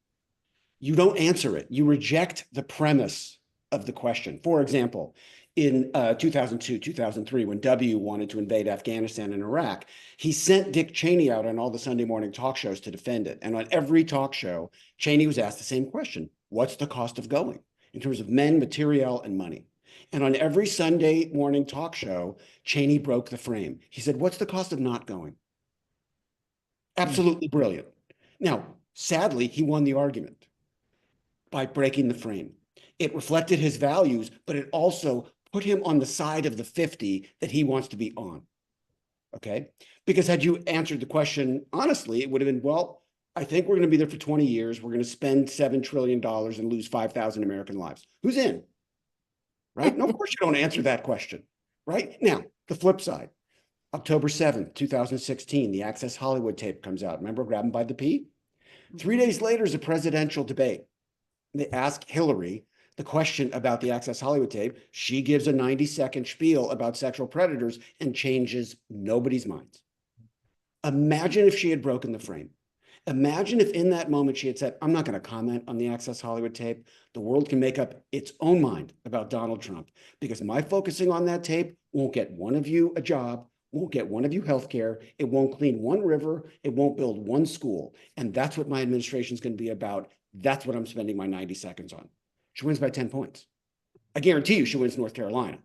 you don't answer it. You reject the premise of the question. For example, in 2002, 2003, when W wanted to invade Afghanistan and Iraq, he sent Dick Cheney out on all the Sunday morning talk shows to defend it. And on every talk show, Cheney was asked the same question: what's the cost of going in terms of men, material, and money? And on every Sunday morning talk show, Cheney broke the frame. He said, what's the cost of not going? Absolutely brilliant. Now, sadly, he won the argument by breaking the frame. It reflected his values, but it also put him on the side of the 50 that he wants to be on. Okay? Because had you answered the question honestly, it would have been, well, I think we're going to be there for 20 years. We're going to spend $7 trillion and lose 5,000 American lives. Who's in? Right? No, of course you don't answer that question. Right? Now, the flip side. October 7th, 2016, the Access Hollywood tape comes out. Remember, grab them by the P? 3 days later is a presidential debate. They ask Hillary the question about the Access Hollywood tape. She gives a 90-second spiel about sexual predators and changes nobody's minds. Imagine if she had broken the frame. Imagine if in that moment she had said, I'm not going to comment on the Access Hollywood tape. The world can make up its own mind about Donald Trump, because my focusing on that tape won't get one of you a job, won't get one of you healthcare, it won't clean one river, it won't build one school. And that's what my administration is going to be about. That's what I'm spending my 90 seconds on. She wins by 10 points. I guarantee you she wins North Carolina.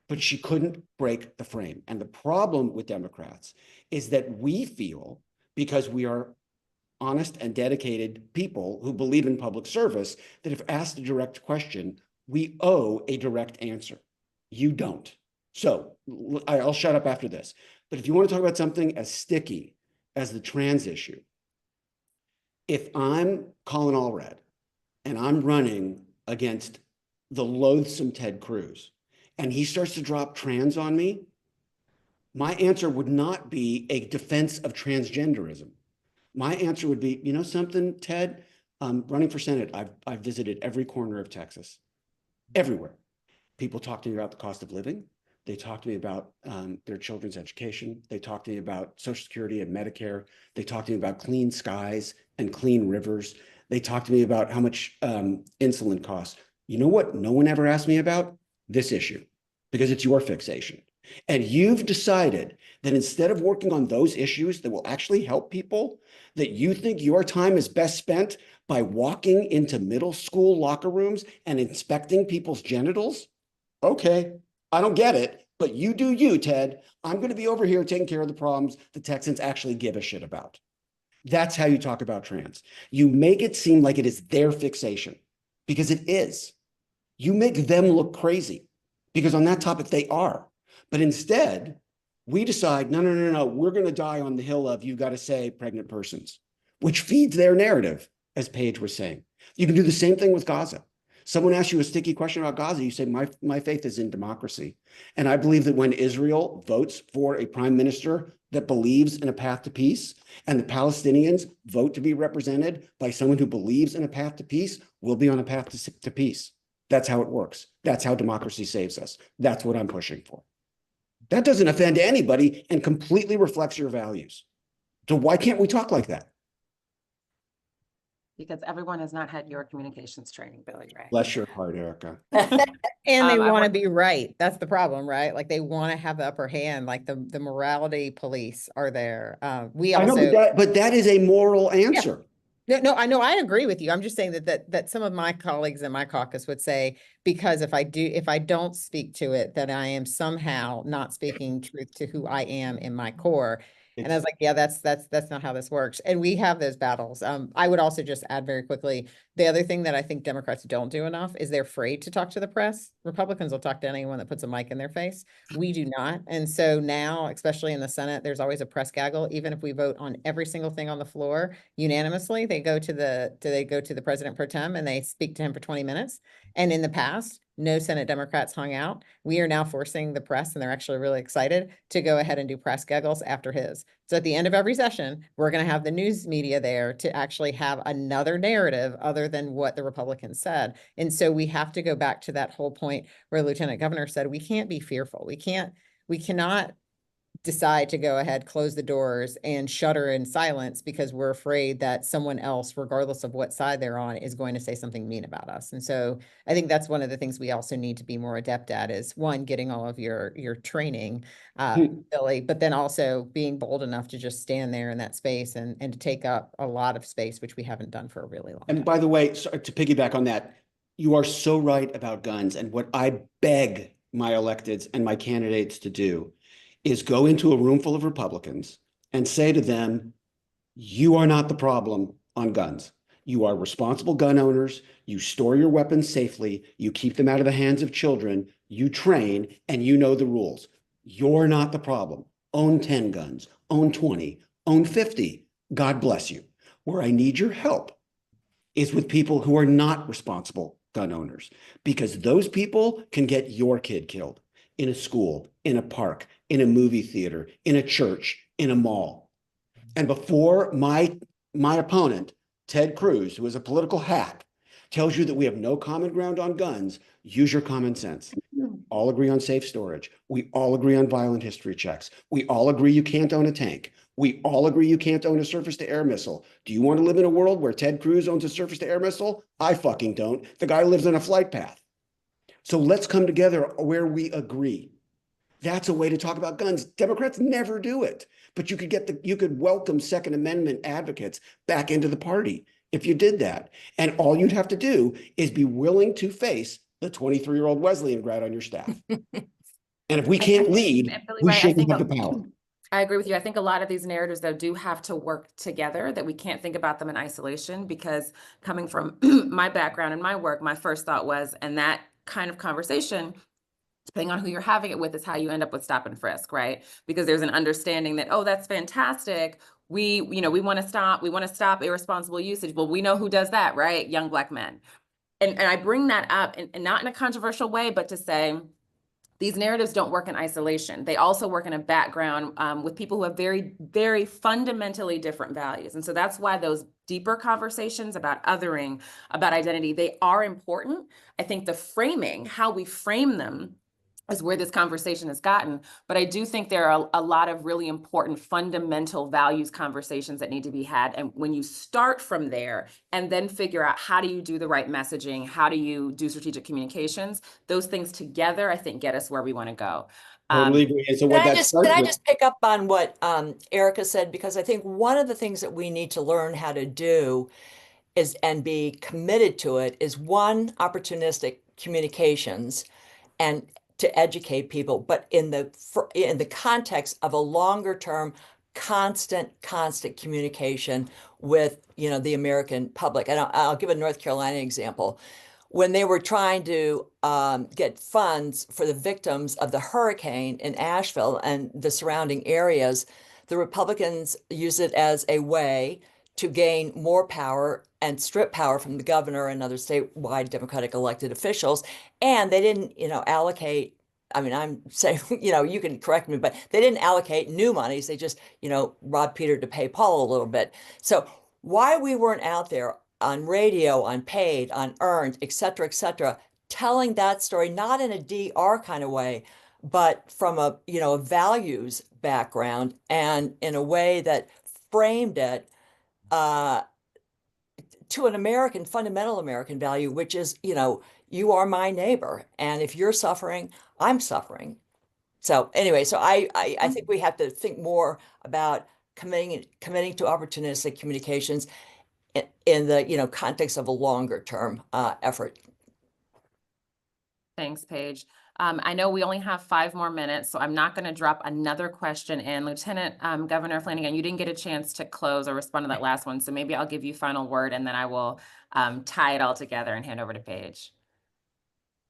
But she couldn't break the frame. And the problem with Democrats is that we feel, because we are honest and dedicated people who believe in public service, that if asked a direct question, we owe a direct answer. You don't. So I'll shut up after this. But if you want to talk about something as sticky as the trans issue, if I'm Colin Allred and I'm running against the loathsome Ted Cruz and he starts to drop trans on me, my answer would not be a defense of transgenderism. My answer would be, you know something, Ted, running for Senate, I've visited every corner of Texas, everywhere. People talk to me about the cost of living. They talk to me about their children's education. They talk to me about Social Security and Medicare. They talk to me about clean skies and clean rivers. They talk to me about how much insulin costs. You know what no one ever asked me about? This issue, because it's your fixation. And you've decided that instead of working on those issues that will actually help people, that you think your time is best spent by walking into middle school locker rooms and inspecting people's genitals. Okay, I don't get it, but you do you, Ted. I'm going to be over here taking care of the problems the Texans actually give a shit about. That's how you talk about trans. You make it seem like it is their fixation, because it is. You make them look crazy, because on that topic they are. But instead, we decide, no, we're going to die on the hill of, you got to say pregnant persons, which feeds their narrative, as Paige was saying. You can do the same thing with Gaza. Someone asks you a sticky question about Gaza, you say, my faith is in democracy. And I believe that when Israel votes for a prime minister that believes in a path to peace, and the Palestinians vote to be represented by someone who believes in a path to peace, we'll be on a path to peace. That's how it works. That's how democracy saves us. That's what I'm pushing for. That doesn't offend anybody and completely reflects your values. So why can't we talk like that? Because everyone has not had your communications training, Billy Ray. Bless your heart, Erica. And they I want to want- be right. That's the problem, right? Like they want to have the upper hand, like the morality police are there. We I know, also, but that is a moral answer. No, I know, I agree with you. I'm just saying that some of my colleagues in my caucus would say, because if I don't speak to it, that I am somehow not speaking truth to who I am in my core. And I was like, yeah, that's not how this works. And we have those battles. I would also just add very quickly, the other thing that I think Democrats don't do enough is they're afraid to talk to the press. Republicans will talk to anyone that puts a mic in their face. We do not. And so now, especially in the Senate, there's always a press gaggle. Even if we vote on every single thing on the floor unanimously, they go to the president pro tem and they speak to him for 20 minutes. And in the past, no Senate Democrats hung out. We are now forcing the press, and they're actually really excited to go ahead and do press gaggles after his. So at the end of every session, we're going to have the news media there to actually have another narrative other than what the Republicans said. And so we have to go back to that whole point where Lieutenant Governor said, we can't be fearful. We cannot decide to go ahead, close the doors and shudder in silence because we're afraid that someone else, regardless of what side they're on, is going to say something mean about us. And so I think that's one of the things we also need to be more adept at is, one, getting all of your training, Billy, but then also being bold enough to just stand there in that space and to take up a lot of space, which we haven't done for a really long time. And by the way, to piggyback on that, you are so right about guns. And what I beg my electeds and my candidates to do is go into a room full of Republicans and say to them, you are not the problem on guns. You are responsible gun owners. You store your weapons safely. You keep them out of the hands of children. You train and you know the rules. You're not the problem. Own 10 guns, own 20, own 50. God bless you. Where I need your help is with people who are not responsible gun owners, because those people can get your kid killed in a school, in a park, in a movie theater, in a church, in a mall. And before my opponent, Ted Cruz, who is a political hack, tells you that we have no common ground on guns, use your common sense. All agree on safe storage. We all agree on violent history checks. We all agree you can't own a tank. We all agree you can't own a surface-to-air missile. Do you want to live in a world where Ted Cruz owns a surface-to-air missile? I fucking don't. The guy lives on a flight path. So let's come together where we agree. That's a way to talk about guns. Democrats never do it, but you could welcome Second Amendment advocates back into the party if you did that. And all you'd have to do is be willing to face the 23-year-old Wesleyan grad on your staff. And if we can't lead, Billy, we right, shouldn't have the power. I agree with you. I think a lot of these narratives, though, do have to work together, that we can't think about them in isolation, because coming from my background and my work, my first thought was, and that kind of conversation, depending on who you're having it with, is how you end up with stop and frisk, right? Because there's an understanding that, oh, that's fantastic. We want to stop irresponsible usage. Well, we know who does that, right? Young Black men. And I bring that up, and not in a controversial way, but to say, these narratives don't work in isolation. They also work in a background with people who have very, very fundamentally different values. And so that's why those deeper conversations about othering, about identity, they are important. I think the framing, how we frame them, is where this conversation has gotten. But I do think there are a lot of really important fundamental values conversations that need to be had. And when you start from there and then figure out how do you do the right messaging, how do you do strategic communications, those things together, I think, get us where we want to go. Totally agree. And so what that starts Can I with, just pick up on what Erica said? Because I think one of the things that we need to learn how to do is, and be committed to it, is, one, opportunistic communications and to educate people, but in the context of a longer term, constant communication with, the American public. And I'll give a North Carolina example. When they were trying to get funds for the victims of the hurricane in Asheville and the surrounding areas, the Republicans used it as a way to gain more power and strip power from the governor and other statewide Democratic elected officials. And they didn't, allocate. I mean, I'm saying, you can correct me, but they didn't allocate new monies. They just, robbed Peter to pay Paul a little bit. So why we weren't out there on radio, on paid, on earned, et cetera, telling that story, not in a DR kind of way, but from a values background, and in a way that framed it to an fundamental American value, which is, you are my neighbor. And if you're suffering, I'm suffering. So anyway, so I think we have to think more about committing to opportunistic communications in the, context of a longer term effort. Thanks, Paige. I know we only have 5 more minutes, so I'm not going to drop another question in. Lieutenant Governor Flanagan, you didn't get a chance to close or respond to that last one, so maybe I'll give you final word and then I will tie it all together and hand over to Paige.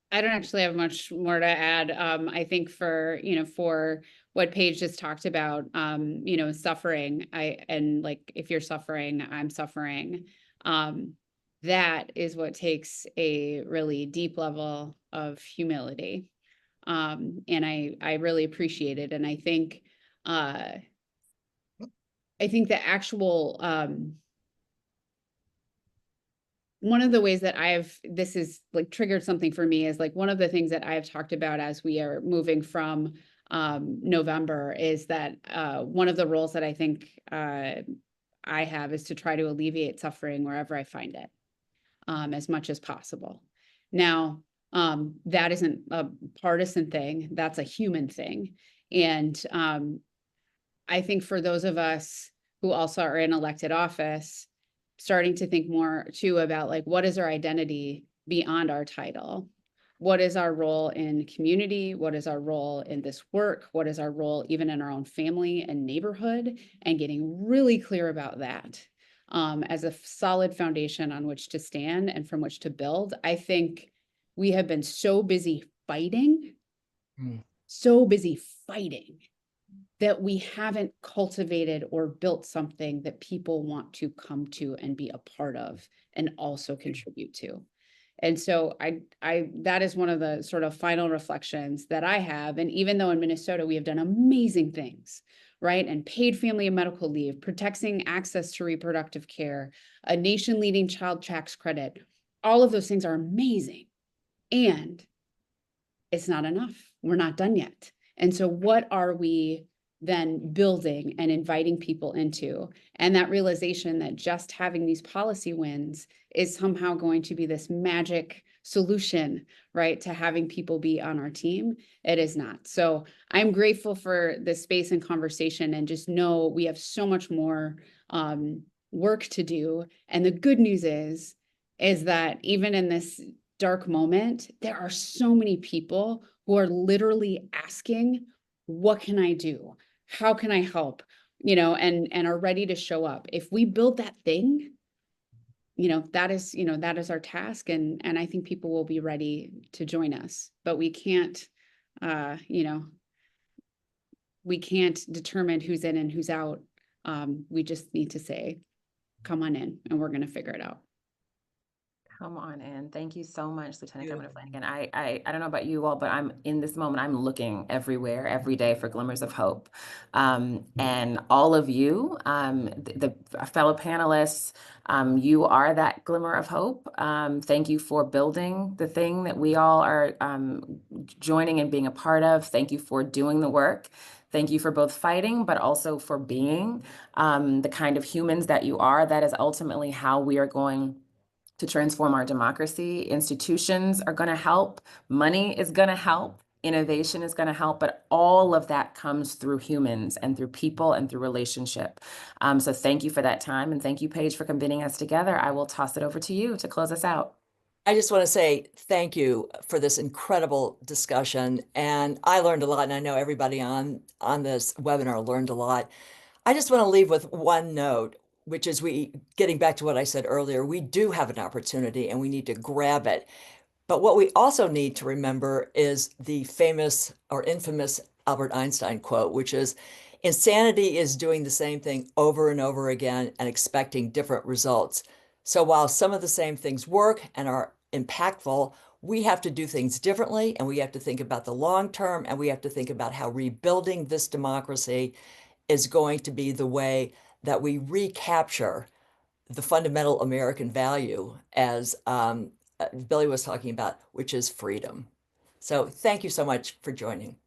I don't actually have much more to add. I think for what Paige just talked about, suffering, and like, if you're suffering, I'm suffering. That is what takes a really deep level of humility. And I really appreciate it. And I think the actual, one of the ways that this is like triggered something for me is like one of the things that I've talked about as we are moving from November is that one of the roles that I think I have is to try to alleviate suffering wherever I find it, as much as possible. Now, that isn't a partisan thing, that's a human thing. And I think for those of us who also are in elected office, starting to think more too about like, what is our identity beyond our title? What is our role in community? What is our role in this work? What is our role even in our own family and neighborhood? And getting really clear about that as a solid foundation on which to stand and from which to build. I think we have been so busy fighting, that we haven't cultivated or built something that people want to come to and be a part of and also contribute to. And so that is one of the sort of final reflections that I have. And even though in Minnesota, we have done amazing things, right? And paid family and medical leave, protecting access to reproductive care, a nation leading child tax credit, all of those things are amazing. And it's not enough. We're not done yet. And so what are we then building and inviting people into? And that realization that just having these policy wins is somehow going to be this magic solution, right, to having people be on our team. It is not. So I'm grateful for this space and conversation, and just know we have so much more work to do. And the good news is that even in this dark moment, there are so many people who are literally asking, what can I do? How can I help? And are ready to show up. If we build that thing, that is our task. And I think people will be ready to join us, but we can't determine who's in and who's out. We just need to say, come on in, and we're going to figure it out. Come on in. Thank you so much, Lieutenant Governor Flanagan. I don't know about you all, but I'm in this moment, I'm looking everywhere, every day for glimmers of hope. And all of you, the fellow panelists, you are that glimmer of hope. Thank you for building the thing that we all are joining and being a part of. Thank you for doing the work. Thank you for both fighting, but also for being the kind of humans that you are. That is ultimately how we are going to transform our democracy. Institutions are going to help. Money is going to help. Innovation is going to help. But all of that comes through humans and through people and through relationship. So thank you for that time. And thank you, Paige, for convening us together. I will toss it over to you to close us out. I just want to say thank you for this incredible discussion. And I learned a lot, and I know everybody on this webinar learned a lot. I just want to leave with one note, which is getting back to what I said earlier, we do have an opportunity and we need to grab it. But what we also need to remember is the famous or infamous Albert Einstein quote, which is, insanity is doing the same thing over and over again and expecting different results. So while some of the same things work and are impactful, we have to do things differently, and we have to think about the long term, and we have to think about how rebuilding this democracy is going to be the way that we recapture the fundamental American value, as Billy was talking about, which is freedom. So thank you so much for joining.